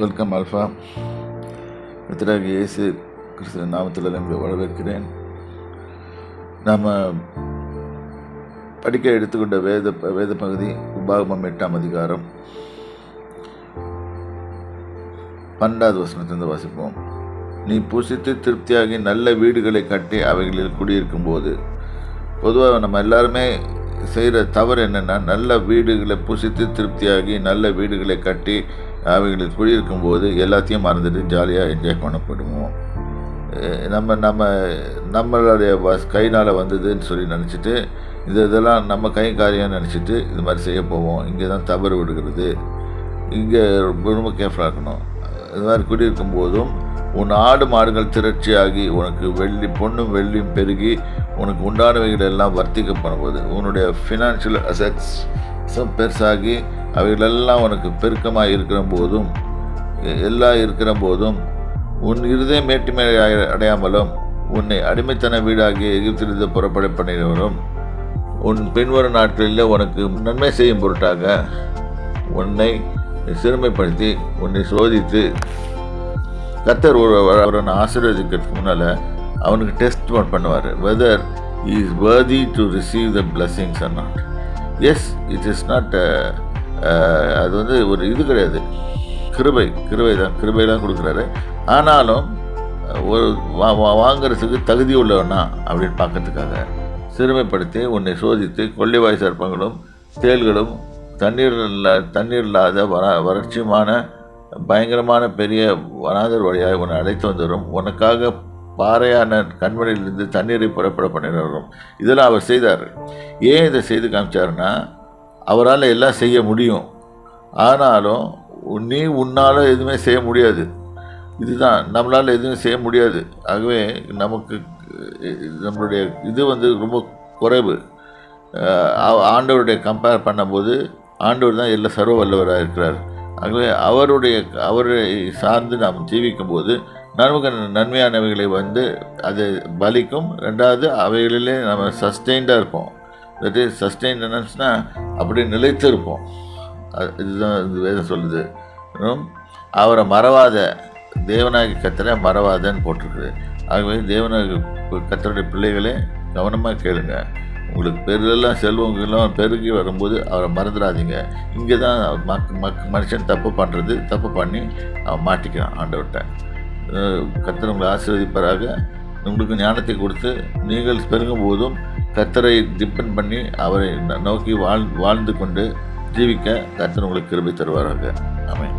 Welcome alpha. கர்த்தராகிய இயேசு கிறிஸ்துவ நாமத்தில் உங்களை வரவேற்கிறேன். நாம் படிக்க எடுத்துக்கொண்ட வேத பகுதி உபாகமம் 8ஆம் அதிகாரம் 12வது வசனத்திலிருந்து வாசிப்போம். நீ புசித்து திருப்தியாகி நல்ல வீடுகளை கட்டி அவைகளில் குடியிருக்கும் போது, பொதுவாக நம்ம எல்லாருமே செய்கிற தவறு என்னென்னா, நல்ல வீடுகளை புசித்து திருப்தியாகி நல்ல வீடுகளை கட்டி அவைகளில் குடியிருக்கும் போது எல்லாத்தையும் மறந்துட்டு ஜாலியாக என்ஜாய் பண்ணப்படுவோம். நம்மளுடைய கைனால் வந்ததுன்னு சொல்லி நினச்சிட்டு இதெல்லாம் நம்ம கை காரியம் நினச்சிட்டு இது மாதிரி செய்ய போவோம். இங்கே தான் தவறு விடுகிறது. இங்கே ரொம்ப கேர்ஃபுல்லாக இருக்கணும். இது மாதிரி குடியிருக்கும் போதும் உன் ஆடு மாடுகள் திரட்சியாகி உனக்கு பொண்ணும் வெள்ளியும் பெருகி உனக்கு உண்டானவைகள் எல்லாம் வர்த்திக்க பண்ணும்போது, உன்னுடைய ஃபினான்ஷியல் அசெட்ஸும் பெருசாகி அவைகளெல்லாம் உனக்கு பெருக்கமாக இருக்கிற போதும் உன் இருதயம் மேட்டுமை அடையாமலும் உன்னை அடிமைத்தன வீடாகி எகிப்திலிருந்து புறப்பட பண்ணினவரும் உன் பின்வரும் நாட்களில் உனக்கு நன்மை செய்யும் பொருட்டாக உன்னை சிறுமைப்படுத்தி உன்னை சோதித்து கர்த்தர் அவரை ஆசீர்வதிக்கிறதுக்கு முன்னால் அவனுக்கு டெஸ்ட் பண்ணுவார், weather he is worthy to receive the blessings or not. Yes, it is not அது ஒரு இது கிடையாது, கிருபை தான் கொடுக்குறாரு. ஆனாலும் ஒரு வாங்கிறதுக்கு தகுதி உள்ளவனா அப்படின்னு பார்க்கறதுக்காக சிறுமைப்படுத்தி உன்னை சோதித்து கொள்ளைவாய் சர்ப்பங்களும் தேள்களும் தண்ணீர் இல்லாத வறட்சியுமான பயங்கரமான பெரிய வனாந்தர் வழியாக உன்னை அழைத்து வந்துடும். உனக்காக பாறையான கண்மணியிலிருந்து தண்ணீரை புறப்பட பண்ணிடுறோம். இதெல்லாம் அவர் செய்தார். ஏன் இதை செய்து காமிச்சாருன்னா, அவரால் எல்லாம் செய்ய முடியும். ஆனாலும் உன்னால் எதுவுமே செய்ய முடியாது. இதுதான், நம்மளால் எதுவும் செய்ய முடியாது. ஆகவே நம்மளுடைய இது ரொம்ப குறைவு. ஆண்டவருடைய கம்பேர் பண்ணும்போது ஆண்டவர் தான் எல்லாம் சர்வ வல்லவராக இருக்கிறார். ஆகவே அவரை சார்ந்து நாம் ஜீவிக்கும் போது நமக்கு நன்மையானவைகளை அது பலிக்கும். ரெண்டாவது, அவைகளிலே நம்ம சஸ்டெயின்டாக இருப்போம். தட் இஸ் சஸ்டெயின் என்னன்னா அப்படி நிலைத்து இருப்போம். இதுதான் இது வேதம் சொல்லுது. அவரை மறவாத, தேவனாகி கர்த்தரை மறவாதன்னு போட்டிருக்குது. ஆகவே தேவனாகி கர்த்தருடைய பிள்ளைகளே கவனமாக கேளுங்க. உங்களுக்கு பெருதெல்லாம் செல்வங்கெல்லாம் பெருகி வரும்போது அவரை மறந்துடாதீங்க. இங்கே தான் மனுஷன் தப்பு பண்ணி அவன் மாட்டிக்கிறான் ஆண்டவர்கிட்ட. கர்த்தர் உங்களை ஆசீர்வதிப்பாராக. உங்களுக்கு ஞானத்தை கொடுத்து நீங்கள் பெருகும் போதும் கர்த்தரை டிபெண்ட் பண்ணி அவரை நோக்கி வாழ்ந்து கொண்டு ஜீவிக்க கர்த்தர் உங்களுக்கு கிருபை தருவாராக. ஆமென்.